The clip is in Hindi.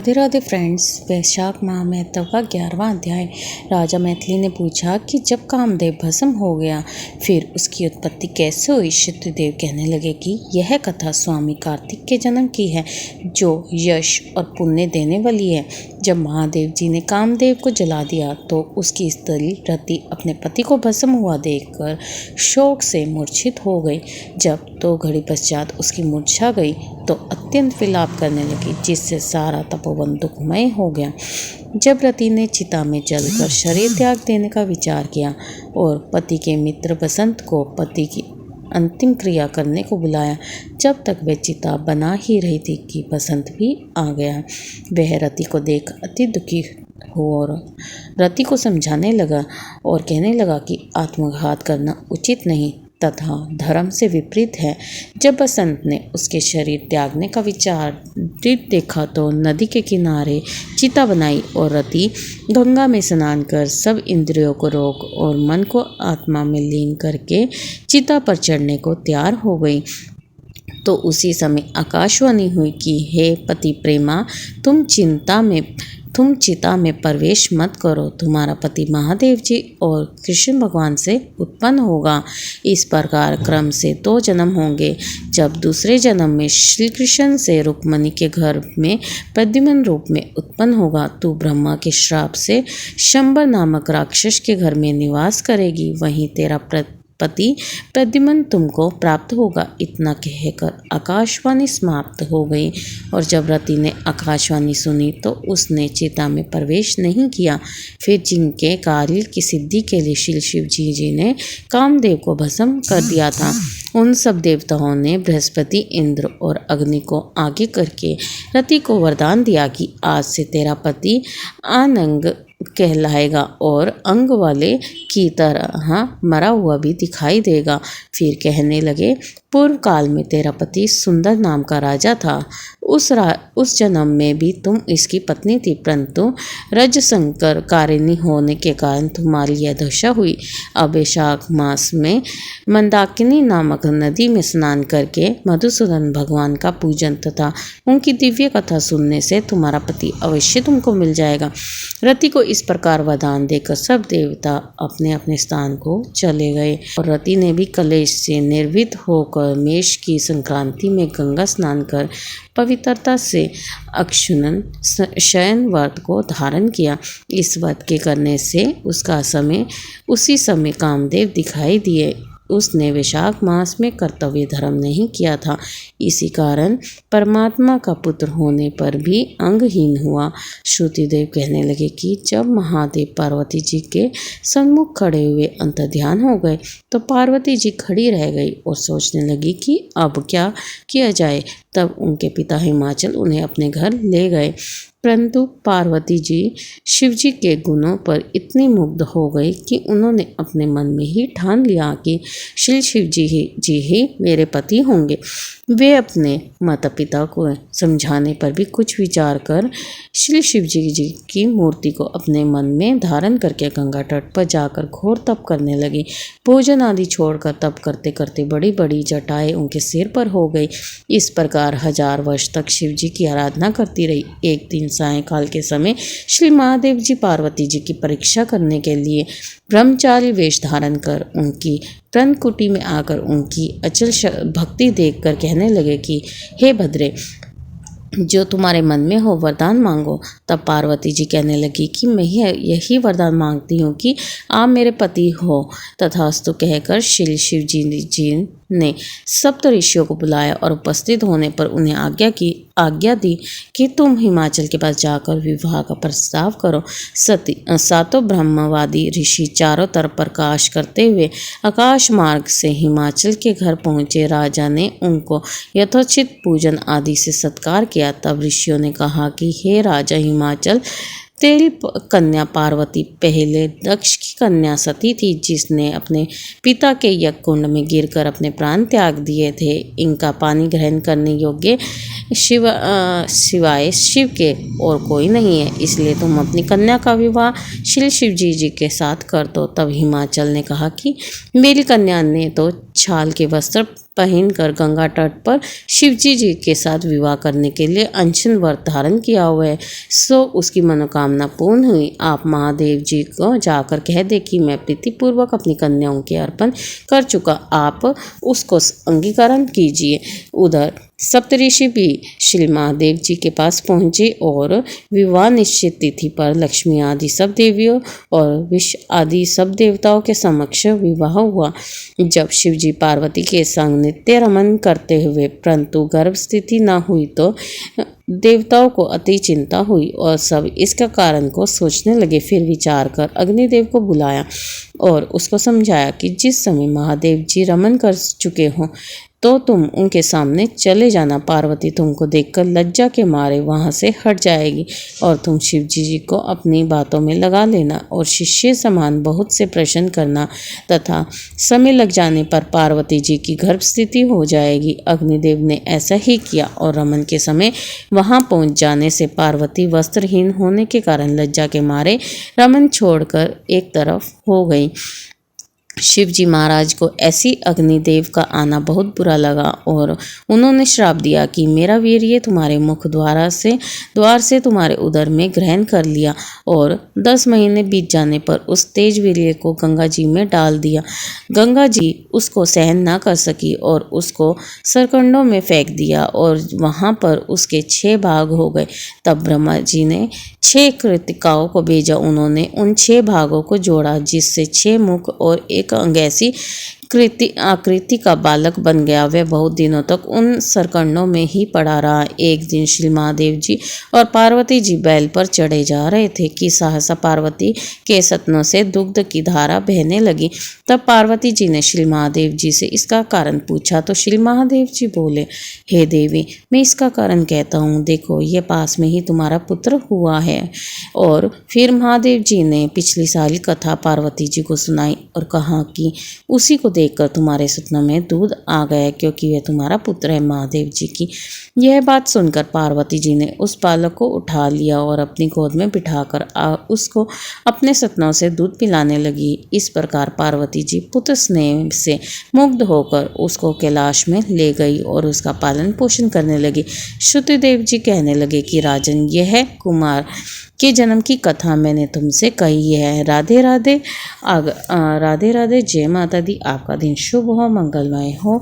राधे राधे फ्रेंड्स। वैशाख माह महत्व का 11वां अध्याय। राजा मैथिली ने पूछा कि जब कामदेव भस्म हो गया फिर उसकी उत्पत्ति कैसे हुई। शत्रुदेव कहने लगे कि यह कथा स्वामी कार्तिक के जन्म की है जो यश और पुण्य देने वाली है। जब महादेव जी ने कामदेव को जला दिया तो उसकी स्त्री रति अपने पति को भस्म हुआ देखकर शोक से मूर्छित हो गई। जब 2 घड़ी पश्चात उसकी मूर्छा गई तो अत्यंत विलाप करने लगी, जिससे सारा तपोवन दुखमय हो गया। जब रति ने चिता में जलकर शरीर त्याग देने का विचार किया और पति के मित्र बसंत को पति की अंतिम क्रिया करने को बुलाया, जब तक वह चिता बना ही रही थी कि बसंत भी आ गया। वह रति को देख अति दुखी हो और रति को समझाने लगा और कहने लगा कि आत्मघात करना उचित नहीं तथा धर्म से विपरीत है। जब बसंत ने उसके शरीर त्यागने का विचार देखा तो नदी के किनारे चिता बनाई और रति गंगा में स्नान कर सब इंद्रियों को रोक और मन को आत्मा में लीन करके चिता पर चढ़ने को तैयार हो गई। तो उसी समय आकाशवाणी हुई कि हे पति प्रेमा, तुम चिता में प्रवेश मत करो, तुम्हारा पति महादेव जी और कृष्ण भगवान से उत्पन्न होगा। इस प्रकार क्रम से 2 जन्म होंगे। जब दूसरे जन्म में श्री कृष्ण से रुक्मणी के घर में प्रद्युम्न रूप में उत्पन्न होगा, तू ब्रह्मा के श्राप से शंबर नामक राक्षस के घर में निवास करेगी, वहीं तेरा पति प्रद्युम्न तुमको प्राप्त होगा। इतना कहकर आकाशवाणी समाप्त हो गई। और जब रति ने आकाशवाणी सुनी तो उसने चिता में प्रवेश नहीं किया। फिर जिनके कार्य की सिद्धि के लिए शिव जी ने कामदेव को भस्म कर दिया था, उन सब देवताओं ने बृहस्पति, इंद्र और अग्नि को आगे करके रति को वरदान दिया कि आज से तेरा पति अनंग कहलाएगा और अंग वाले की तरह मरा हुआ भी दिखाई देगा। फिर कहने लगे, पूर्व काल में तेरा पति सुंदर नाम का राजा था। उस जन्म में भी तुम इसकी पत्नी थी, परंतु रजशंकर कारिणी होने के कारण तुम्हारी यह दशा हुई। अब वैशाख मास में मंदाकिनी नामक नदी में स्नान करके मधुसूदन भगवान का पूजन तथा उनकी दिव्य कथा सुनने से तुम्हारा पति अवश्य तुमको मिल जाएगा। रति को इस प्रकार वरदान देकर सब देवता अपने अपने स्थान को चले गए और रति ने भी कलेश से निर्वित होकर मेष की संक्रांति में गंगा स्नान कर पवित्रता से अक्षुनन शयन व्रत को धारण किया। इस व्रत के करने से उसी समय कामदेव दिखाई दिए। उसने वैशाख मास में कर्तव्य धर्म नहीं किया था, इसी कारण परमात्मा का पुत्र होने पर भी अंगहीन हुआ। श्रुतिदेव कहने लगे कि जब महादेव पार्वती जी के सन्मुख खड़े हुए अंतर्ध्यान हो गए तो पार्वती जी खड़ी रह गई और सोचने लगी कि अब क्या किया जाए। तब उनके पिता हिमाचल उन्हें अपने घर ले गए, परंतु पार्वती जी शिव जी के गुणों पर इतनी मुग्ध हो गई कि उन्होंने अपने मन में ही ठान लिया कि श्री शिव जी ही मेरे पति होंगे। वे अपने माता पिता को समझाने पर भी कुछ विचार कर श्री शिव जी की मूर्ति को अपने मन में धारण करके गंगा तट पर जाकर घोर तप करने लगी। भोजन आदि छोड़कर तप करते करते बड़ी बड़ी जटाएं उनके सिर पर हो गई। इस प्रकार 1000 वर्ष तक शिव जी की आराधना करती रही। एक दिन सायंकाल के समय श्री महादेव जी पार्वती जी की परीक्षा करने के लिए ब्रह्मचारी वेश धारण कर उनकी प्रणकुटी में आकर उनकी अचल भक्ति देखकर कहने लगे कि हे भद्रे, जो तुम्हारे मन में हो वरदान मांगो। तब पार्वती जी कहने लगी कि मैं यही वरदान मांगती हूँ कि आप मेरे पति हो। तथास्तु कहकर श्री शिव जी ने सप्त ऋषियों को बुलाया और उपस्थित होने पर उन्हें आज्ञा दी कि तुम हिमाचल के पास जाकर विवाह का प्रस्ताव करो। सातों ब्रह्मवादी ऋषि चारों तरफ प्रकाश करते हुए आकाश मार्ग से हिमाचल के घर पहुँचे। राजा ने उनको यथोचित पूजन आदि से सत्कार किया। तब ऋषियों ने कहा कि हे राजा हिमाचल, तेरी कन्या पार्वती पहले दक्ष की कन्या सती थी, जिसने अपने पिता के यज्ञ कुंड में गिरकर अपने प्राण त्याग दिए थे। इनका पानी ग्रहण करने योग्य सिवाय शिव के और कोई नहीं है, इसलिए तुम अपनी कन्या का विवाह श्री शिव जी के साथ कर दो। तब हिमाचल ने कहा कि मेरी कन्या ने तो छाल के वस्त्र पहनकर गंगा तट पर शिवजी जी के साथ विवाह करने के लिए अनशन व्रत धारण किया हुआ है। सो उसकी मनोकामना पूर्ण हुई। आप महादेव जी को जाकर कह दे कि मैं प्रीतिपूर्वक अपनी कन्याओं के अर्पण कर चुका, आप उसको अंगीकरण कीजिए। उधर सप्तऋषि भी श्री महादेव जी के पास पहुंचे और विवाह निश्चित तिथि पर लक्ष्मी आदि सब देवियों और विश्व आदि सब देवताओं के समक्ष विवाह हुआ। जब शिवजी पार्वती के संग नित्य रमन करते हुए परंतु गर्भ स्थिति न हुई तो देवताओं को अति चिंता हुई और सब इसका कारण को सोचने लगे। फिर विचार कर अग्निदेव को बुलाया और उसको समझाया कि जिस समय महादेव जी रमन कर चुके हों तो तुम उनके सामने चले जाना। पार्वती तुमको देखकर लज्जा के मारे वहां से हट जाएगी और तुम शिवजी जी को अपनी बातों में लगा लेना और शिष्य समान बहुत से प्रश्न करना तथा समय लग जाने पर पार्वती जी की गर्भ स्थिति हो जाएगी। अग्निदेव ने ऐसा ही किया और रमन के समय वहां पहुंच जाने से पार्वती वस्त्रहीन होने के कारण लज्जा के मारे रमन छोड़कर एक तरफ हो गई। शिवजी महाराज को ऐसी अग्निदेव का आना बहुत बुरा लगा और उन्होंने श्राप दिया कि मेरा वीर्य तुम्हारे मुख द्वार से तुम्हारे उदर में ग्रहण कर लिया। और 10 महीने बीत जाने पर उस तेज वीर्य को गंगा जी में डाल दिया। गंगा जी उसको सहन ना कर सकी और उसको सरकंडों में फेंक दिया और वहां पर उसके 6 भाग हो गए। तब ब्रह्मा जी ने 6 कृतिकाओं को भेजा। उन्होंने उन 6 भागों को जोड़ा जिससे 6 मुख और एक अंग ऐसी आकृति का बालक बन गया। वह बहुत दिनों तक उन सरकंडों में ही पड़ा रहा। एक दिन श्री महादेव जी और पार्वती जी बैल पर चढ़े जा रहे थे कि सहसा पार्वती के सतनों से दुग्ध की धारा बहने लगी। तब पार्वती जी ने श्री महादेव जी से इसका कारण पूछा तो श्री महादेव जी बोले, हे देवी, मैं इसका कारण कहता हूँ। देखो, ये पास में ही तुम्हारा पुत्र हुआ है। और फिर महादेव जी ने पिछली सारी कथा पार्वती जी को सुनाई और कहा कि उसी को देखकर तुम्हारे सपनों में दूध आ गया क्योंकि वह तुम्हारा पुत्र है। महादेव जी की यह बात सुनकर पार्वती जी ने उस बालक को उठा लिया और अपनी गोद में बिठाकर उसको अपने सपनों से दूध पिलाने लगी। इस प्रकार पार्वती जी पुत्र स्नेह से मुग्ध होकर उसको कैलाश में ले गई और उसका पालन पोषण करने लगी। श्रुतिदेव जी कहने लगे कि राजन, यह कुमार के जन्म की कथा मैंने तुमसे कही है। राधे राधे। राधे राधे। जय माता दी। आपका दिन शुभ हो, मंगलमय हो।